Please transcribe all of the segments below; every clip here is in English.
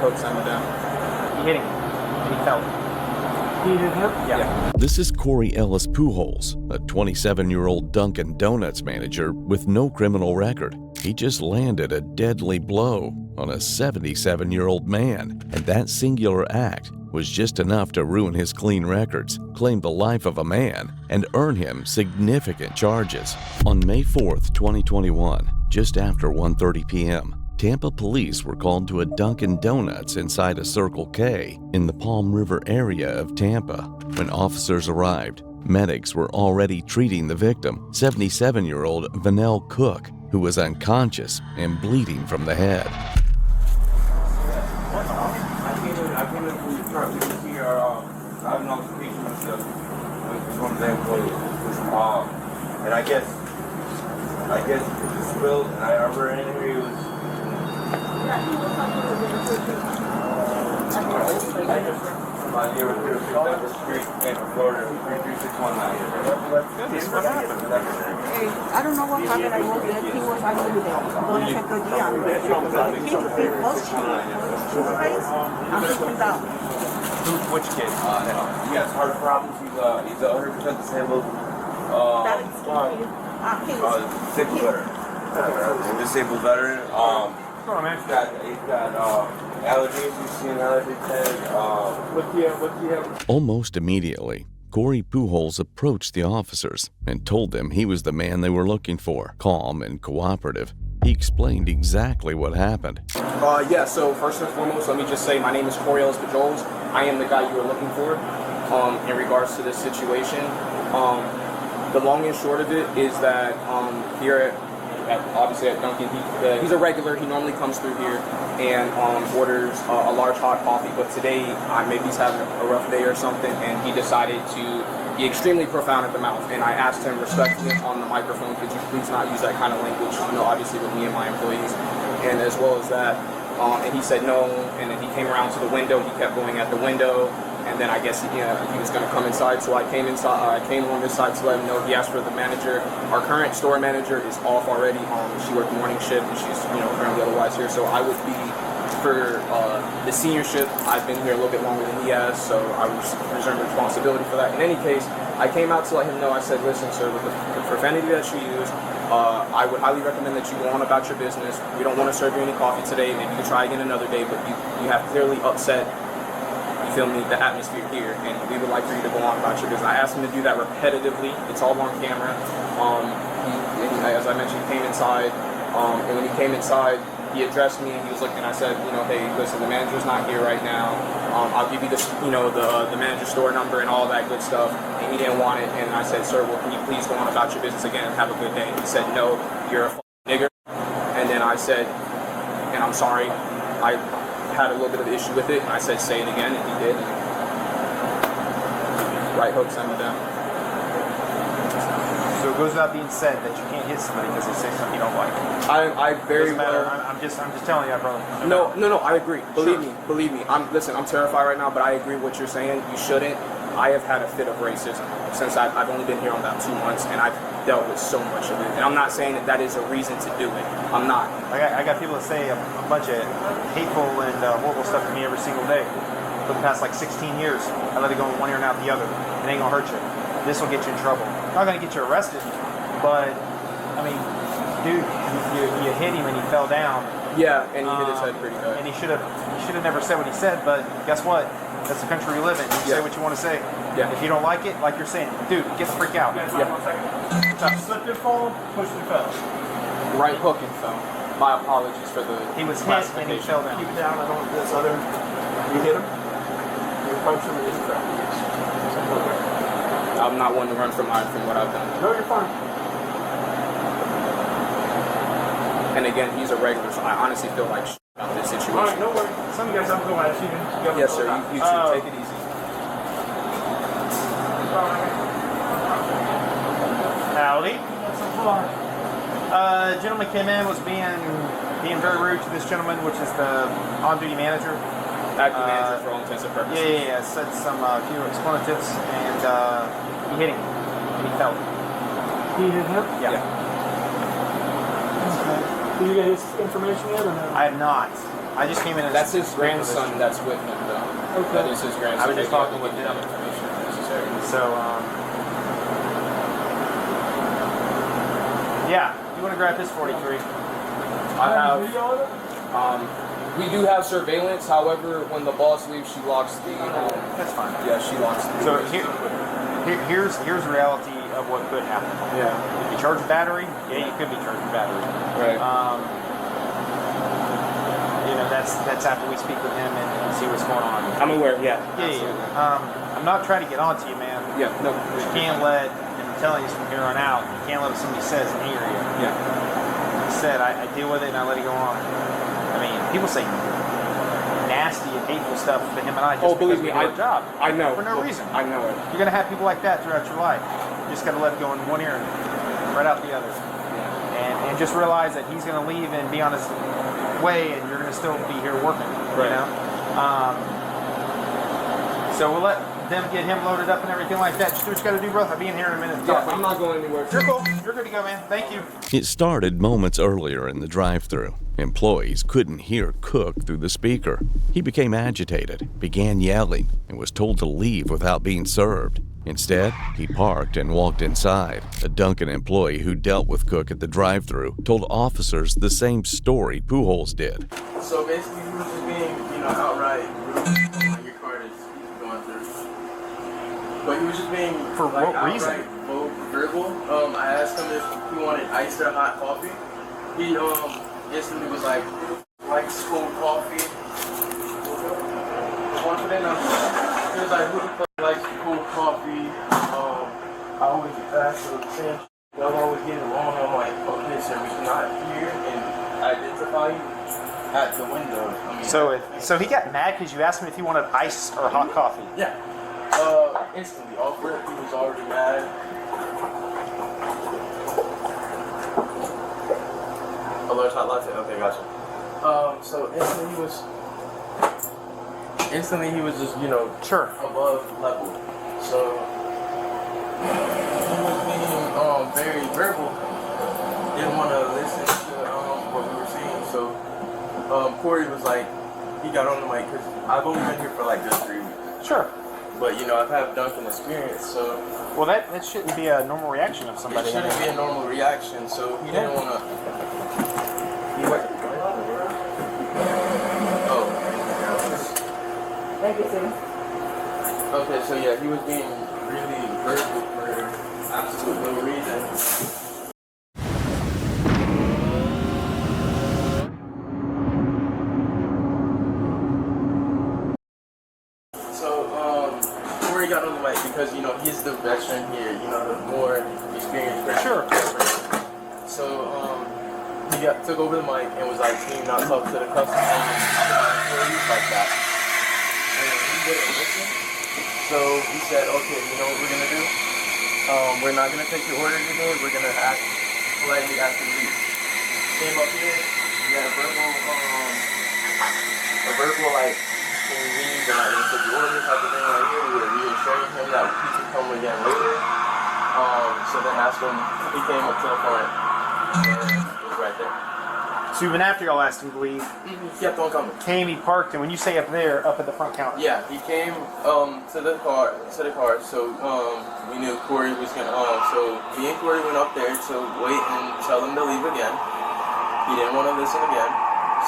hook sent him down. He hit him, and he fell. He hit him? Yeah. This is Corey Ellis Pujols, a 27-year-old Dunkin Donuts manager with no criminal record. He just landed a deadly blow on a 77-year-old man, and that singular act was just enough to ruin his clean records, claim the life of a man, and earn him significant charges. On May 4th, 2021, just after 1:30 p.m., Tampa police were called to a Dunkin Donuts inside a Circle K in the Palm River area of Tampa. When officers arrived, medics were already treating the victim, 77-year-old Vanell Cook, who was unconscious and bleeding from the head. I came in from the truck. You can see I have an altercation with one of the employees. And I guess it just spilled, and I ran in here. He was. My neighbor here picked up the street in Florida, 33619. What happened? I don't know what happened. I was there. He was actually there. Don't check again. He was and he went down. Which kid? He has heart problems. He's 100% disabled. That is Disabled veteran. Disabled veteran. He's got allergies. He's seen allergies. What do you have? Almost immediately, Corey Pujols approached the officers and told them he was the man they were looking for. Calm and cooperative, he explained exactly what happened. Yeah, so first and foremost, let me just say my name is Corey Ellis Pujols. I am the guy you were looking for in regards to this situation. The long and short of it is that here obviously at Dunkin, he's a regular. He normally comes through here and orders a large hot coffee. But today, maybe he's having a rough day or something, and he decided to be extremely profound at the mouth. And I asked him respectfully on the microphone, could you please not use that kind of language, obviously with me and my employees. And as well as that, and he said no, and then he came around to the window. He kept going at the window. And then I guess he was going to come inside, so I came inside. I came on this side to let him know. He asked for the manager. Our current store manager is off already. She worked morning shift, and she's currently otherwise here. So I would be for the senior shift. I've been here a little bit longer than he has, so I reserve responsibility for that. In any case, I came out to let him know. I said, listen, sir, with the profanity that you used, I would highly recommend that you go on about your business. We don't want to serve you any coffee today. Maybe you can try again another day, but you have clearly upset. Feel me, the atmosphere here, and we would like for you to go on about your business. I asked him to do that repetitively. It's all on camera. As I mentioned, he came inside, and when he came inside, he addressed me, and he was looking. I said, hey, listen, the manager's not here right now. I'll give you the manager's store number and all that good stuff. And he didn't want it, and I said, sir, well, can you please go on about your business again and have a good day? He said, no, you're a nigger. And then I said, and I'm sorry, I had a little bit of an issue with it. I said, say it again, and he did. Right hook sent him down. So it goes without being said that you can't hit somebody because they say something you don't like. I very Doesn't matter. well. I'm just telling you, brother. No. I agree. Believe me. I'm terrified right now, but I agree what you're saying. You shouldn't. I have had a fit of racism since I've only been here on about 2 months, and I've dealt with so much of it. And I'm not saying that is a reason to do it. I'm not. I got people that say a bunch of hateful and horrible stuff to me every single day. For the past 16 years, I let it go in one ear and out the other. It ain't gonna hurt you. This will get you in trouble. Not gonna get you arrested, but I mean, dude, you hit him and he fell down. Yeah, and he hit his head pretty good. And he should have never said what he said. But guess what? That's the country we live in. You say what you want to say. Yeah. If you don't like it, like you're saying, dude, get the freak out. Yeah. Slipped and fall, pushed and fell. Right hook and fell. My apologies for the He was hit and he fell down. Keep it down. I don't this other. You hit him. You punched him and he fell. I'm not one to run from what I've done. No, you're fine. And again, he's a regular, so I honestly feel like about this situation. All right, no worries. Some guys have to go at you. Yes, sir. You should take it easy. Howdy. Gentleman came in, was being very rude to this gentleman, which is the on-duty manager. Acting manager for all intents and purposes. Yeah. Said some few expletives, and he hit him, and he fell. He hit him? Yeah. Okay. Did you get his information yet or no? I have not. I just came in. That's his grandson that's with him, though. Okay. That is his grandson. I was just talking with him. Information necessary. So, yeah, you want to grab his 43? I have. We do have surveillance. However, when the boss leaves, she locks the. That's fine. Yeah, she locks the. So here's the reality of what could happen. Yeah. If you charge a battery, yeah, you could be charged a battery. Right. You know, that's after we speak with him and see what's going on. I'm aware. Yeah. Yeah. I'm not trying to get on to you, man. Yeah. No. You can't let, and I'm telling you this from here on out, you can't let what somebody says anger you. Yeah. Like I said, I deal with it and I let it go on. I mean, people say nasty and hateful stuff to him and I just believe because me, we do our job. I know. For no reason. I know it. You're going to have people like that throughout your life. You just got to let it go in one ear and right out the other. And just realize that he's going to leave and be on his way and you're going to still be here working. Right. You know? So we'll let them get him loaded up and everything like that. Just do what you got to do, bro. I'll be in here in a minute. Yeah, I'm not going anywhere. You're cool. You're good to go, man. Thank you. It started moments earlier in the drive-thru. Employees couldn't hear Cook through the speaker. He became agitated, began yelling, and was told to leave without being served. Instead, he parked and walked inside. A Dunkin' employee who dealt with Cook at the drive-thru told officers the same story Pujols did. So basically, he was just being, outright rude when your card is going through. But he was just being For what reason? Verbal. I asked him if he wanted iced or hot coffee. He instantly was like cold coffee. Confident. He was like, who the fuck likes cold coffee? I always ask for the same. Y'all always get it wrong. I'm like, okay, sir, we cannot hear and identify you at the window. So he got mad because you asked him if he wanted ice or hot coffee. Yeah. Instantly off rip, he was already mad. Oh, there's hot latte. Okay, gotcha. So instantly he was just, Sure. above level. So he was being very verbal. Didn't want to listen to what we were saying. So Corey was like, he got on the mic because I've only been here for like just 3 weeks. Sure. But I've had Dunkin' experience, so Well, that shouldn't be a normal reaction of somebody. it shouldn't be a normal reaction. So he didn't want to. Oh. Thank you, sir. Okay, so yeah, he was being really verbal for absolute no reason. Corey got on the mic because he's the veteran here, the more experienced person. Sure. So he took over the mic and was like, "Can you not talk to the customer employees like that?" And he didn't listen. So he said, "Okay, you know what we're gonna do? We're not gonna take your order today. We're gonna politely ask you to leave." Came up here, we had a verbal like, "Can you leave? We're not gonna take your order," type of thing right here. We were reassuring him that he could come again later. So then that's when he came up to the front and was right there. So even after y'all asked him to leave, He kept on coming. he parked, and when you say up there, up at the front counter. Yeah, he came to the car. So we knew Corey was gonna. So me and Corey went up there to wait and tell him to leave again. He didn't want to listen again,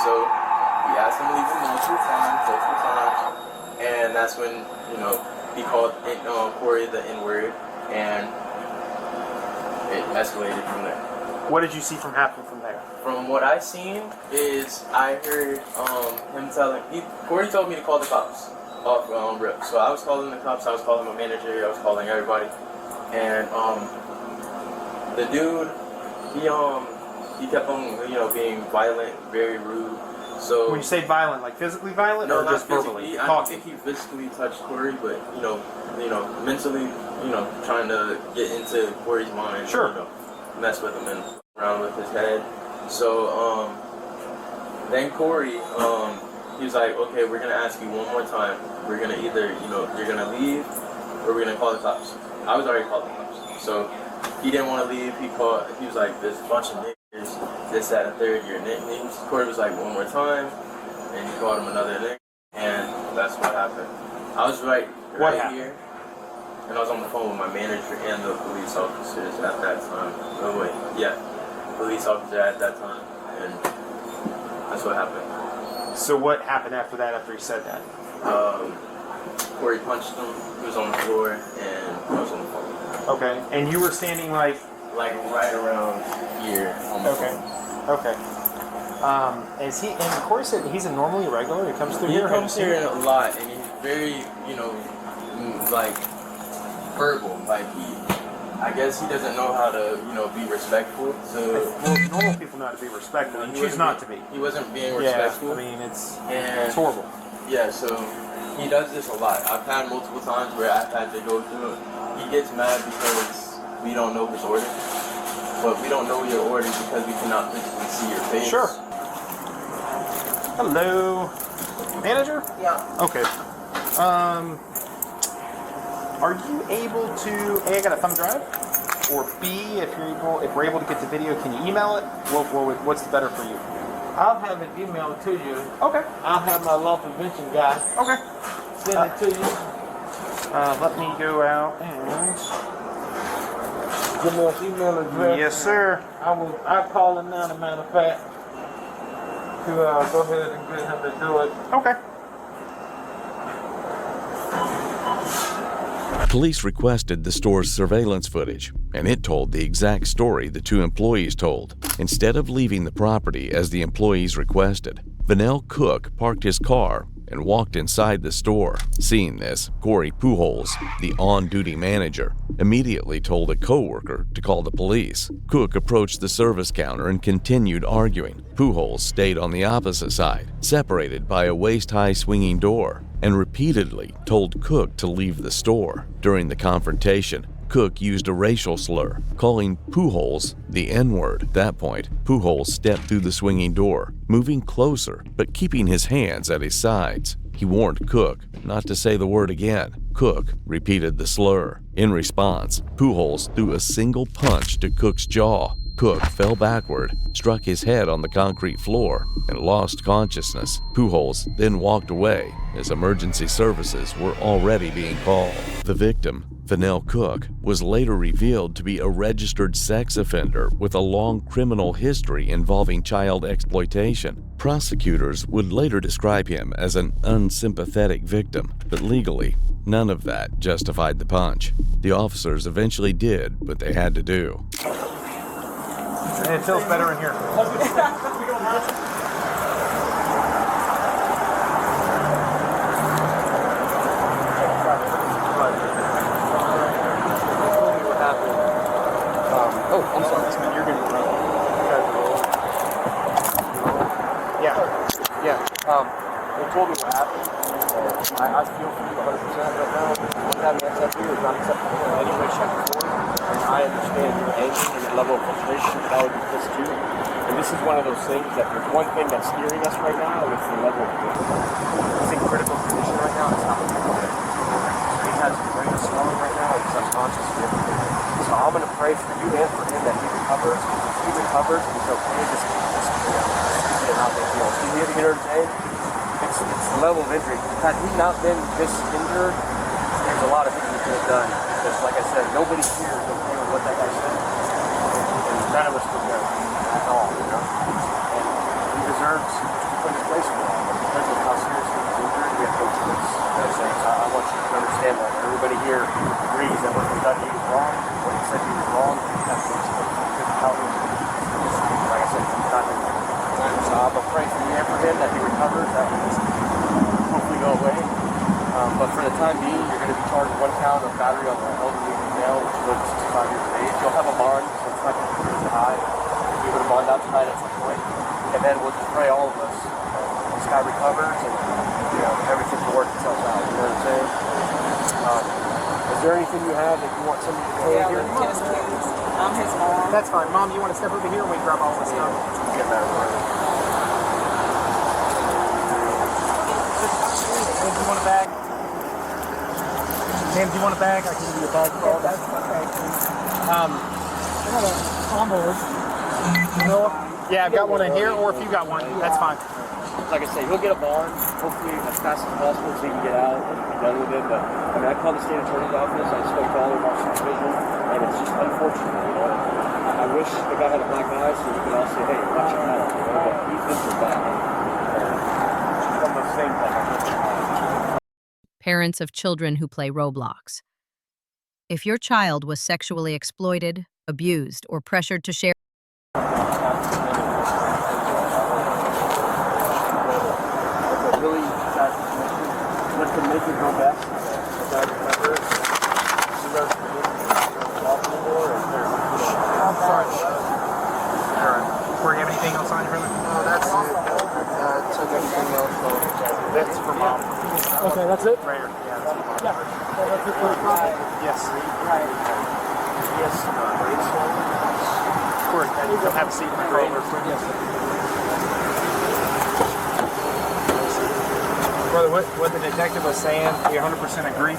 so we asked him to leave multiple times, and that's when he called Corey the N-word, and it escalated from there. What did you see happen from there? From what I seen is I heard him Corey told me to call the cops off rip. So I was calling the cops, I was calling my manager, I was calling everybody. And the dude, he kept on being violent, very rude. So When you say violent, like physically violent, no, or not just verbally? physically. I don't think he physically touched Corey, but mentally, trying to get into Corey's mind. Sure. Mess with him and around with his head. So then Corey, he was like, "Okay, we're gonna ask you one more time. We're gonna either you're gonna leave or we're gonna call the cops." I was already calling the cops, so he didn't want to leave. He was like, "There's a bunch of niggas, this, that, and third, your nicknames." Corey was like, "One more time," and he called him another nigga, and that's what happened. I was right here, and I was on the phone with my manager and the police officers at that time. Oh wait, yeah, police officer at that time, and that's what happened. So what happened after that? After he said that? Corey punched him. He was on the floor, and I was on the phone. Okay, and you were standing like right around here on the phone. Okay. Is he? And Corey said he's a normally regular. He comes through here. He comes here a lot, and he's very, like verbal. Like I guess he doesn't know how to, be respectful. So well, normal people know how to be respectful, and choose not to be. He wasn't being respectful. I mean, it's horrible. Yeah, so he does this a lot. I've had multiple times where I've had to go through it. He gets mad because we don't know his order, but we don't know your order because we cannot physically see your face. Sure. Hello, manager? Yeah. Okay. Are you able to? A, I got a thumb drive, or B, if we're able to get the video, can you email it? What's better for you? I'll have it emailed to you. Okay. I'll have my law prevention guy Okay. send it to you. Let me go out and. Give me his email address. Yes, sir. I'll call him now, as a matter of fact, to go ahead and get him to do it. Okay. Police requested the store's surveillance footage, and it told the exact story the two employees told. Instead of leaving the property as the employees requested, Vanell Cook parked his car and walked inside the store. Seeing this, Corey Pujols, the on-duty manager, immediately told a coworker to call the police. Cook approached the service counter and continued arguing. Pujols stayed on the opposite side, separated by a waist-high swinging door, and repeatedly told Cook to leave the store. During the confrontation, Cook used a racial slur, calling Pujols the N-word. At that point, Pujols stepped through the swinging door, moving closer but keeping his hands at his sides. He warned Cook not to say the word again. Cook repeated the slur. In response, Pujols threw a single punch to Cook's jaw. Cook fell backward, struck his head on the concrete floor, and lost consciousness. Pujols then walked away as emergency services were already being called. The victim, Vanell Cook, was later revealed to be a registered sex offender with a long criminal history involving child exploitation. Prosecutors would later describe him as an unsympathetic victim, but legally, none of that justified the punch. The officers eventually did what they had to do. It feels better in here. Oh, I'm sorry. You're going to Yeah. They told me what happened. I feel for you 100% right now. What's happening at here is not acceptable in any way, shape, or form. And I understand your anger and your level of frustration, but I would be pissed too. And this is one of those things that there's one thing that's steering us right now, and it's the level of force. He's in critical condition right now. It's not okay. He has his brain swelling right now. He's unconscious and everything. So I'm going to pray for you and for him that he recovers. If he recovers, he's okay. Just get him out there. He's here today. It's the level of injury. Had he not been this injured, there's a lot of things he could have done. Because, like I said, nobody here is okay with what that guy said. And none of us would know at all, And he deserves to put his place for that. But because of how seriously he's injured, we have no choice. So I want you to understand that. Everybody here agrees that what Kentucky is wrong. What he said he was wrong. He has to like I said, he's not in there. So I'm going to pray for you and for him that he recovers, that he just hopefully go away. But for the time being, you're going to be charged 1 count of battery on the elderly male, which is over 65 years of age. You'll have a bond, so it's not going to be really high. You're going to bond out tonight at some point. And then we'll just pray all of us. This guy recovers and everything will work itself out. You know what I'm saying? Is there anything you have that you want somebody to say here? Yes, please. I'm his mom. That's fine. Mom, you want to step over here and we grab all this stuff? Get that right. Do you want a bag? Ma'am, do you want a bag? I can give you a bag for all that. I have a combo. Yeah, I've got one in here, or if you got one, that's fine. like I say, he'll get a bond, hopefully as fast as possible so he can get out and be done with it. But I mean, I called the state attorney's office, I spoke to all of our supervision, and it's just unfortunate, you know. I wish the guy had a black eye so we could all say, hey, watch him out, you know, but he's injured bad. From the same thing. Parents of children who play Roblox. If your child was sexually exploited, abused, or pressured to share Really sad situation. What could make it go best? I remember you guys talk anymore and I'm sorry. Corey, you have anything else on you, brother? No, that's it. Took everything else. That's for mom. Okay, that's it? Right here. Yeah, that's for mom. That's it for the car? Yes. Yes. Corey, you'll have a seat in the car over quick. Yes. Brother, what the detective was saying, we 100% agree.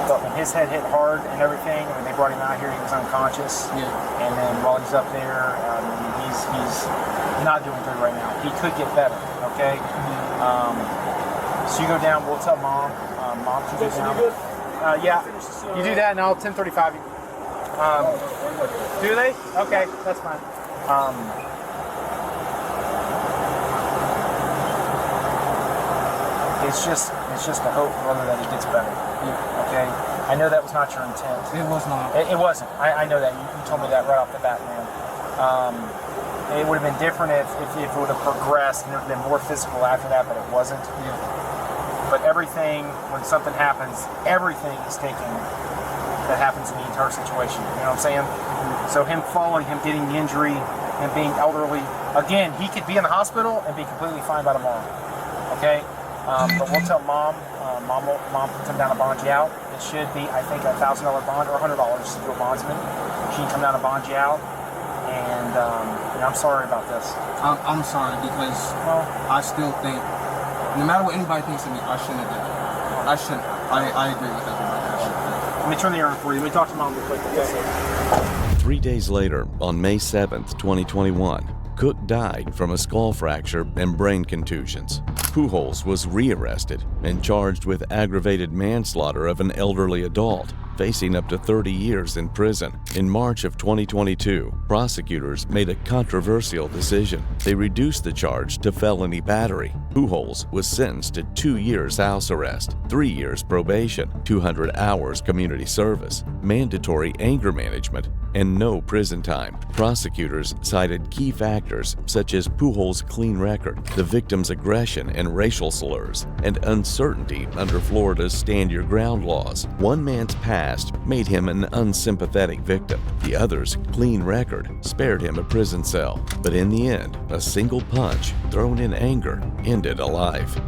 But when his head hit hard and everything, when they brought him out here, he was unconscious. Yeah. And then while he's up there, he's not doing good right now. He could get better, okay? So you go down, we'll tell mom. Mom can go down. Yeah, you do that and I'll 1035 you. Do they? Okay, that's fine. It's just a hope, brother, that it gets better. Yeah. Okay? I know that was not your intent. It was not. It wasn't. I know that. You told me that right off the bat, man. It would have been different if it would have progressed and there would have been more physical after that, but it wasn't. Yeah. But everything, when something happens, everything is taken that happens in the entire situation. You know what I'm saying? So him falling, him getting the injury, him being elderly, again, he could be in the hospital and be completely fine by tomorrow. Okay? But we'll tell mom. Mom can come down and bond you out. It should be, I think, a $1,000 bond or $100 to do a bondsman. She can come down and bond you out. And I'm sorry about this. I'm sorry because I still think, no matter what anybody thinks of me, I shouldn't have done it. I shouldn't. I agree with everybody. I shouldn't. Let me turn the air on for you. Let me talk to mom real quick. Okay. 3 days later, on May 7th, 2021, Cook died from a skull fracture and brain contusions. Pujols was rearrested and charged with aggravated manslaughter of an elderly adult, facing up to 30 years in prison. In March of 2022, prosecutors made a controversial decision. They reduced the charge to felony battery. Pujols was sentenced to 2 years house arrest, 3 years probation, 200 hours community service, mandatory anger management, and no prison time. Prosecutors cited key factors such as Pujols' clean record, the victim's aggression and racial slurs, and uncertainty under Florida's stand your ground laws. One man's past made him an unsympathetic victim. The other's clean record spared him a prison cell. But in the end, a single punch thrown in anger ended a life.